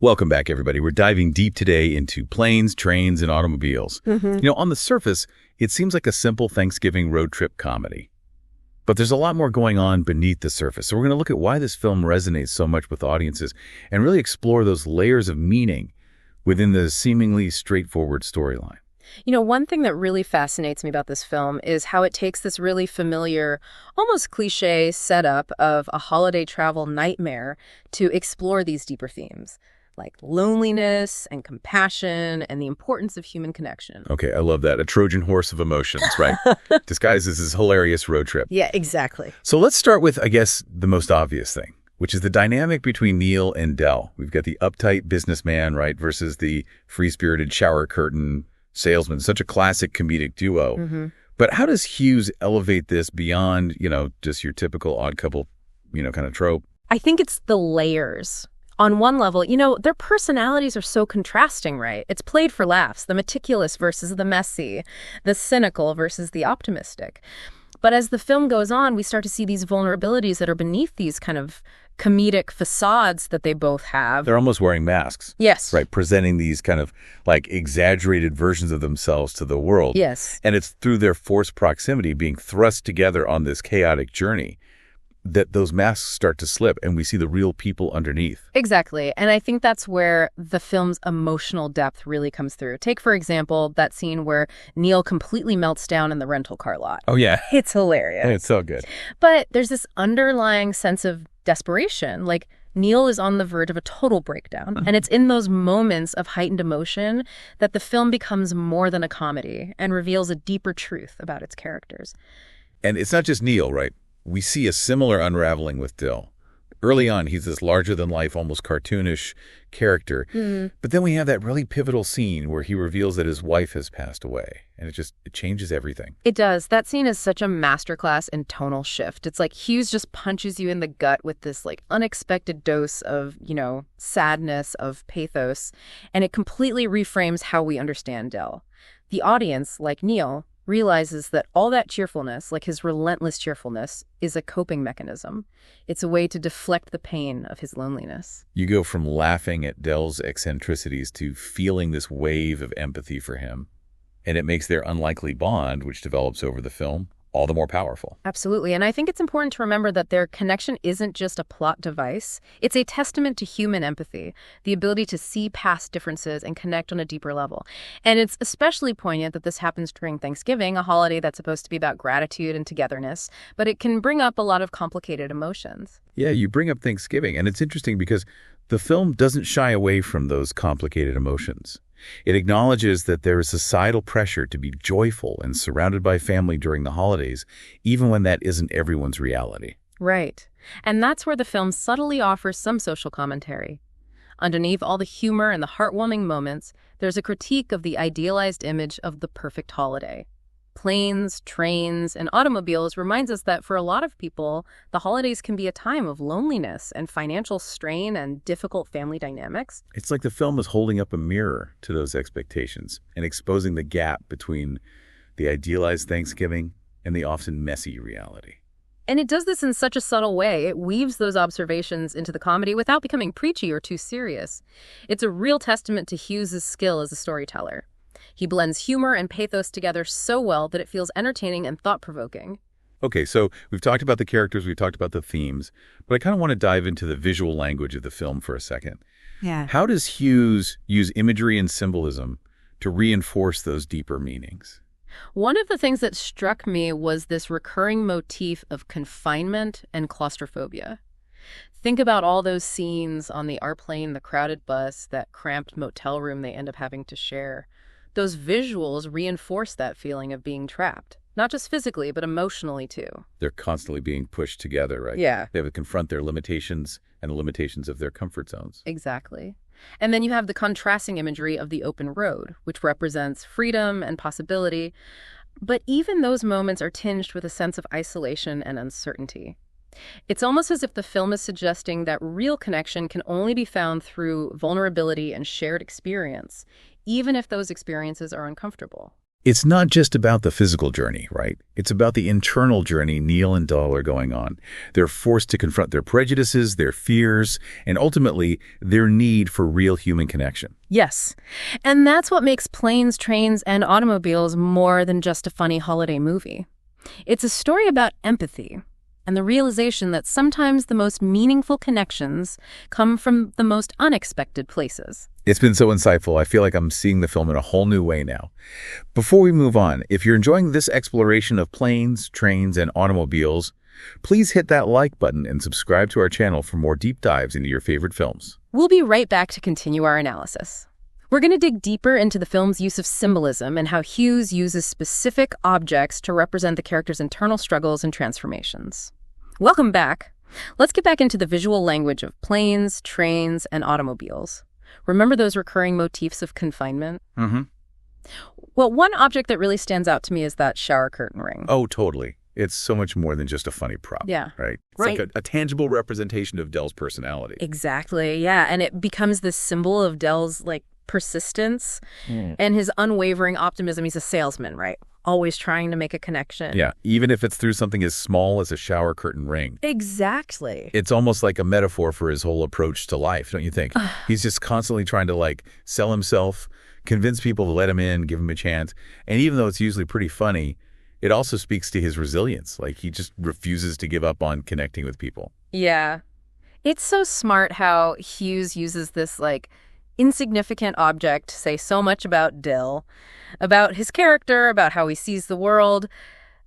Welcome back, everybody. We're diving deep today into planes, trains, and automobiles. On the surface, it seems like a simple Thanksgiving road trip comedy. But there's a lot more going on beneath the surface. So we're going to look at why this film resonates so much with audiences and really explore those layers of meaning within the seemingly straightforward storyline. One thing that really fascinates me about this film is how it takes this really familiar, almost cliche setup of a holiday travel nightmare to explore these deeper themes, like loneliness and compassion and the importance of human connection. Okay, I love that. A Trojan horse of emotions, right? Disguised as this hilarious road trip. Yeah, exactly. So let's start with, I guess, the most obvious thing, which is the dynamic between Neal and Del. We've got the uptight businessman, right, versus the free-spirited shower curtain salesman. Such a classic comedic duo. But how does Hughes elevate this beyond, just your typical odd couple, kind of trope? I think it's the layers. On one level, their personalities are so contrasting, right? It's played for laughs, the meticulous versus the messy, the cynical versus the optimistic. But as the film goes on, we start to see these vulnerabilities that are beneath these kind of comedic facades that they both have. They're almost wearing masks. Yes. Right, presenting these kind of like exaggerated versions of themselves to the world. Yes. And it's through their forced proximity being thrust together on this chaotic journey that those masks start to slip and we see the real people underneath. Exactly. And I think that's where the film's emotional depth really comes through. Take, for example, that scene where Neal completely melts down in the rental car lot. Oh, yeah. It's hilarious. It's so good. But there's this underlying sense of desperation. Like, Neal is on the verge of a total breakdown. And it's in those moments of heightened emotion that the film becomes more than a comedy and reveals a deeper truth about its characters. And it's not just Neal, right? We see a similar unraveling with Del. Early on, he's this larger-than-life, almost cartoonish character. But then we have that really pivotal scene where he reveals that his wife has passed away. And it changes everything. It does. That scene is such a masterclass in tonal shift. It's like Hughes just punches you in the gut with this unexpected dose of, sadness, of pathos. And it completely reframes how we understand Del. The audience, like Neal, realizes that all that cheerfulness, like his relentless cheerfulness, is a coping mechanism. It's a way to deflect the pain of his loneliness. You go from laughing at Del's eccentricities to feeling this wave of empathy for him. And it makes their unlikely bond, which develops over the film, all the more powerful. Absolutely. And I think it's important to remember that their connection isn't just a plot device. It's a testament to human empathy, the ability to see past differences and connect on a deeper level. And it's especially poignant that this happens during Thanksgiving, a holiday that's supposed to be about gratitude and togetherness, but it can bring up a lot of complicated emotions. Yeah, you bring up Thanksgiving, and it's interesting because the film doesn't shy away from those complicated emotions. It acknowledges that there is societal pressure to be joyful and surrounded by family during the holidays, even when that isn't everyone's reality. Right. And that's where the film subtly offers some social commentary. Underneath all the humor and the heartwarming moments, there's a critique of the idealized image of the perfect holiday. Planes, trains, and automobiles reminds us that for a lot of people, the holidays can be a time of loneliness and financial strain and difficult family dynamics. It's like the film is holding up a mirror to those expectations and exposing the gap between the idealized Thanksgiving and the often messy reality. And it does this in such a subtle way. It weaves those observations into the comedy without becoming preachy or too serious. It's a real testament to Hughes' skill as a storyteller. He blends humor and pathos together so well that it feels entertaining and thought-provoking. Okay, so we've talked about the characters, we've talked about the themes, but I kind of want to dive into the visual language of the film for a second. Yeah. How does Hughes use imagery and symbolism to reinforce those deeper meanings? One of the things that struck me was this recurring motif of confinement and claustrophobia. Think about all those scenes on the airplane, the crowded bus, that cramped motel room they end up having to share. Those visuals reinforce that feeling of being trapped, not just physically, but emotionally too. They're constantly being pushed together, right? Yeah. They have to confront their limitations and the limitations of their comfort zones. Exactly. And then you have the contrasting imagery of the open road, which represents freedom and possibility. But even those moments are tinged with a sense of isolation and uncertainty. It's almost as if the film is suggesting that real connection can only be found through vulnerability and shared experience, even if those experiences are uncomfortable. It's not just about the physical journey, right? It's about the internal journey Neal and Dahl are going on. They're forced to confront their prejudices, their fears, and ultimately their need for real human connection. Yes. And that's what makes Planes, Trains, and Automobiles more than just a funny holiday movie. It's a story about empathy and the realization that sometimes the most meaningful connections come from the most unexpected places. It's been so insightful. I feel like I'm seeing the film in a whole new way now. Before we move on, if you're enjoying this exploration of planes, trains, and automobiles, please hit that like button and subscribe to our channel for more deep dives into your favorite films. We'll be right back to continue our analysis. We're going to dig deeper into the film's use of symbolism and how Hughes uses specific objects to represent the character's internal struggles and transformations. Welcome back. Let's get back into the visual language of planes, trains, and automobiles. Remember those recurring motifs of confinement? Mm-hmm. Well, one object that really stands out to me is that shower curtain ring. Oh, totally. It's so much more than just a funny prop. Yeah. Right? It's like a tangible representation of Dell's personality. Exactly, yeah. And it becomes this symbol of Dell's, persistence and his unwavering optimism. He's a salesman, right? Always trying to make a connection. Yeah, even if it's through something as small as a shower curtain ring. Exactly. It's almost like a metaphor for his whole approach to life, don't you think? He's just constantly trying to, sell himself, convince people to let him in, give him a chance. And even though it's usually pretty funny, it also speaks to his resilience. He just refuses to give up on connecting with people. Yeah. It's so smart how Hughes uses this, insignificant object to say so much about Dill, about his character, about how he sees the world.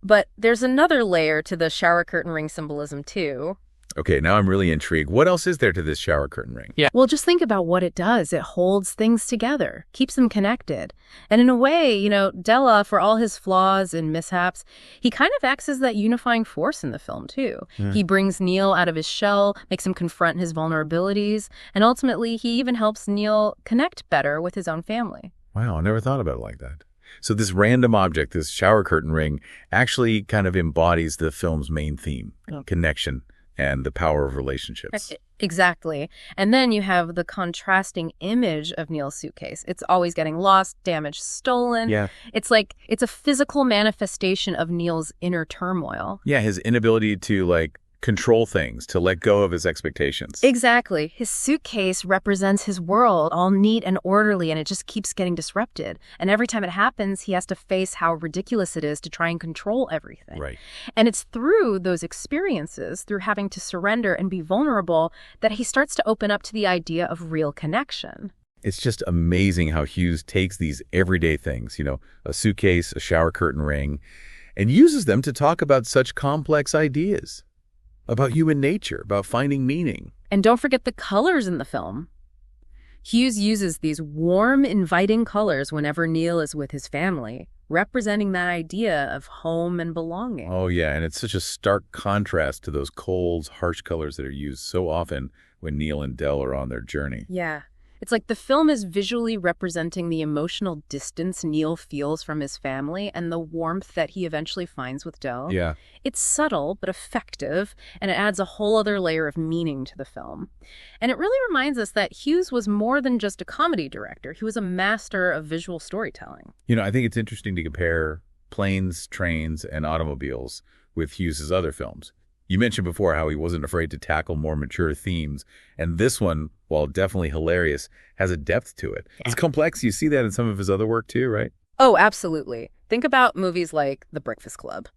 But there's another layer to the shower curtain ring symbolism, too. Okay, now I'm really intrigued. What else is there to this shower curtain ring? Yeah. Well, just think about what it does. It holds things together, keeps them connected. And in a way, Della, for all his flaws and mishaps, he kind of acts as that unifying force in the film, too. He brings Neal out of his shell, makes him confront his vulnerabilities, and ultimately he even helps Neal connect better with his own family. Wow, I never thought about it like that. So this random object, this shower curtain ring, actually kind of embodies the film's main theme, connection and the power of relationships. Exactly. And then you have the contrasting image of Neal's suitcase. It's always getting lost, damaged, stolen. Yeah. It's it's a physical manifestation of Neal's inner turmoil. Yeah, his inability to, control things, to let go of his expectations. Exactly. His suitcase represents his world, all neat and orderly, and it just keeps getting disrupted. And every time it happens, he has to face how ridiculous it is to try and control everything. Right. And it's through those experiences, through having to surrender and be vulnerable, that he starts to open up to the idea of real connection. It's just amazing how Hughes takes these everyday things, a suitcase, a shower curtain ring, and uses them to talk about such complex ideas. About human nature, about finding meaning. And don't forget the colors in the film. Hughes uses these warm, inviting colors whenever Neal is with his family, representing that idea of home and belonging. Oh, yeah, and it's such a stark contrast to those cold, harsh colors that are used so often when Neal and Dell are on their journey. Yeah. It's like the film is visually representing the emotional distance Neal feels from his family and the warmth that he eventually finds with Dell. Yeah. It's subtle but effective, and it adds a whole other layer of meaning to the film. And it really reminds us that Hughes was more than just a comedy director. He was a master of visual storytelling. I think it's interesting to compare Planes, Trains, and Automobiles with Hughes's other films. You mentioned before how he wasn't afraid to tackle more mature themes, and this one, while definitely hilarious, has a depth to it. It's complex. You see that in some of his other work too, right? Oh, absolutely. Think about movies like The Breakfast Club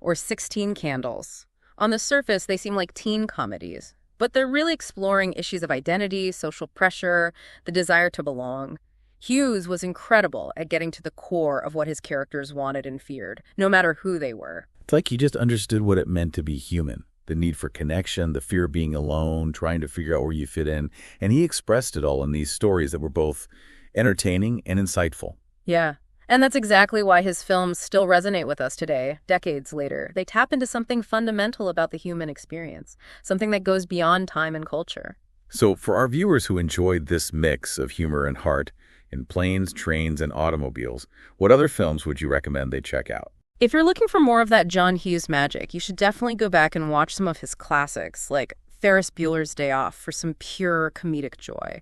or 16 Candles. On the surface, they seem like teen comedies, but they're really exploring issues of identity, social pressure, the desire to belong. Hughes was incredible at getting to the core of what his characters wanted and feared, no matter who they were. It's like he just understood what it meant to be human, the need for connection, the fear of being alone, trying to figure out where you fit in. And he expressed it all in these stories that were both entertaining and insightful. Yeah. And that's exactly why his films still resonate with us today, decades later. They tap into something fundamental about the human experience, something that goes beyond time and culture. So for our viewers who enjoyed this mix of humor and heart in Planes, Trains, and Automobiles, what other films would you recommend they check out? If you're looking for more of that John Hughes magic, you should definitely go back and watch some of his classics, like Ferris Bueller's Day Off for some pure comedic joy,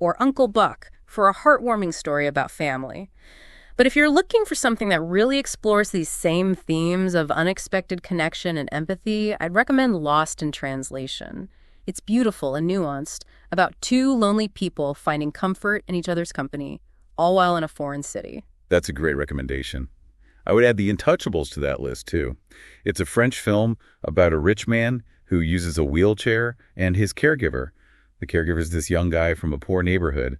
or Uncle Buck for a heartwarming story about family. But if you're looking for something that really explores these same themes of unexpected connection and empathy, I'd recommend Lost in Translation. It's beautiful and nuanced, about two lonely people finding comfort in each other's company, all while in a foreign city. That's a great recommendation. I would add The Untouchables to that list, too. It's a French film about a rich man who uses a wheelchair and his caregiver. The caregiver is this young guy from a poor neighborhood.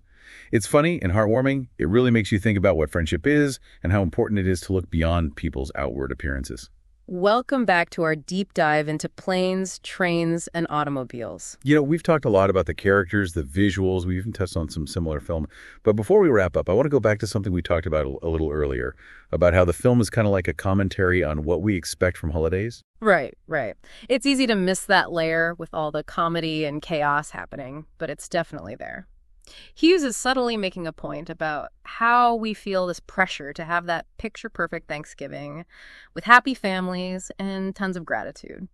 It's funny and heartwarming. It really makes you think about what friendship is and how important it is to look beyond people's outward appearances. Welcome back to our deep dive into planes, trains, and automobiles. We've talked a lot about the characters, the visuals. We even touched on some similar film. But before we wrap up, I want to go back to something we talked about a little earlier, about how the film is kind of like a commentary on what we expect from holidays. Right. It's easy to miss that layer with all the comedy and chaos happening, but it's definitely there. Hughes is subtly making a point about how we feel this pressure to have that picture-perfect Thanksgiving with happy families and tons of gratitude.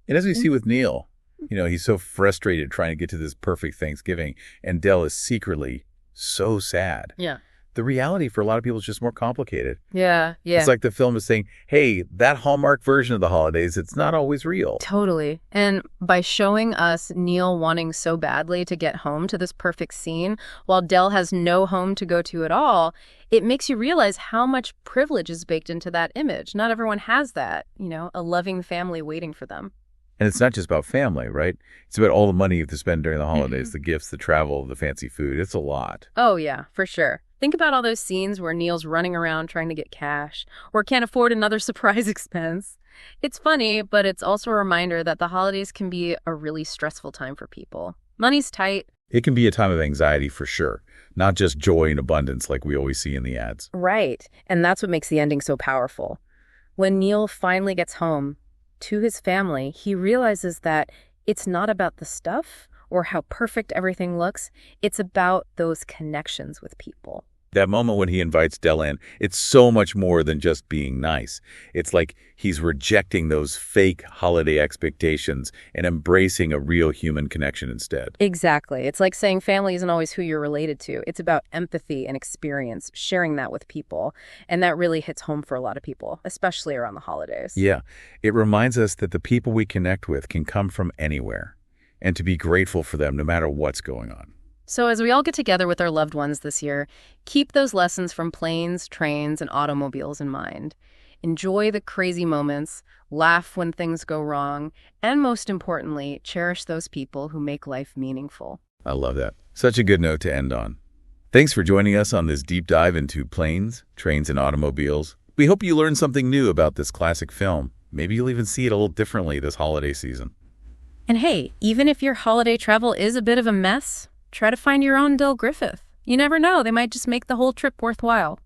And as we see with Neal, he's so frustrated trying to get to this perfect Thanksgiving, and Del is secretly so sad. Yeah. The reality for a lot of people is just more complicated. Yeah. It's like the film is saying, hey, that Hallmark version of the holidays, it's not always real. Totally. And by showing us Neal wanting so badly to get home to this perfect scene, while Del has no home to go to at all, it makes you realize how much privilege is baked into that image. Not everyone has that, a loving family waiting for them. And it's not just about family, right? It's about all the money you have to spend during the holidays, the gifts, the travel, the fancy food. It's a lot. Oh, yeah, for sure. Think about all those scenes where Neal's running around trying to get cash or can't afford another surprise expense. It's funny, but it's also a reminder that the holidays can be a really stressful time for people. Money's tight. It can be a time of anxiety for sure, not just joy and abundance like we always see in the ads. Right, and that's what makes the ending so powerful. When Neal finally gets home to his family, he realizes that it's not about the stuff or how perfect everything looks. It's about those connections with people. That moment when he invites Del in, it's so much more than just being nice. It's like he's rejecting those fake holiday expectations and embracing a real human connection instead. Exactly. It's like saying family isn't always who you're related to. It's about empathy and experience, sharing that with people. And that really hits home for a lot of people, especially around the holidays. Yeah. It reminds us that the people we connect with can come from anywhere, and to be grateful for them no matter what's going on. So as we all get together with our loved ones this year, keep those lessons from planes, trains, and automobiles in mind. Enjoy the crazy moments, laugh when things go wrong, and most importantly, cherish those people who make life meaningful. I love that. Such a good note to end on. Thanks for joining us on this deep dive into planes, trains, and automobiles. We hope you learned something new about this classic film. Maybe you'll even see it a little differently this holiday season. And hey, even if your holiday travel is a bit of a mess, try to find your own Del Griffith. You never know, they might just make the whole trip worthwhile.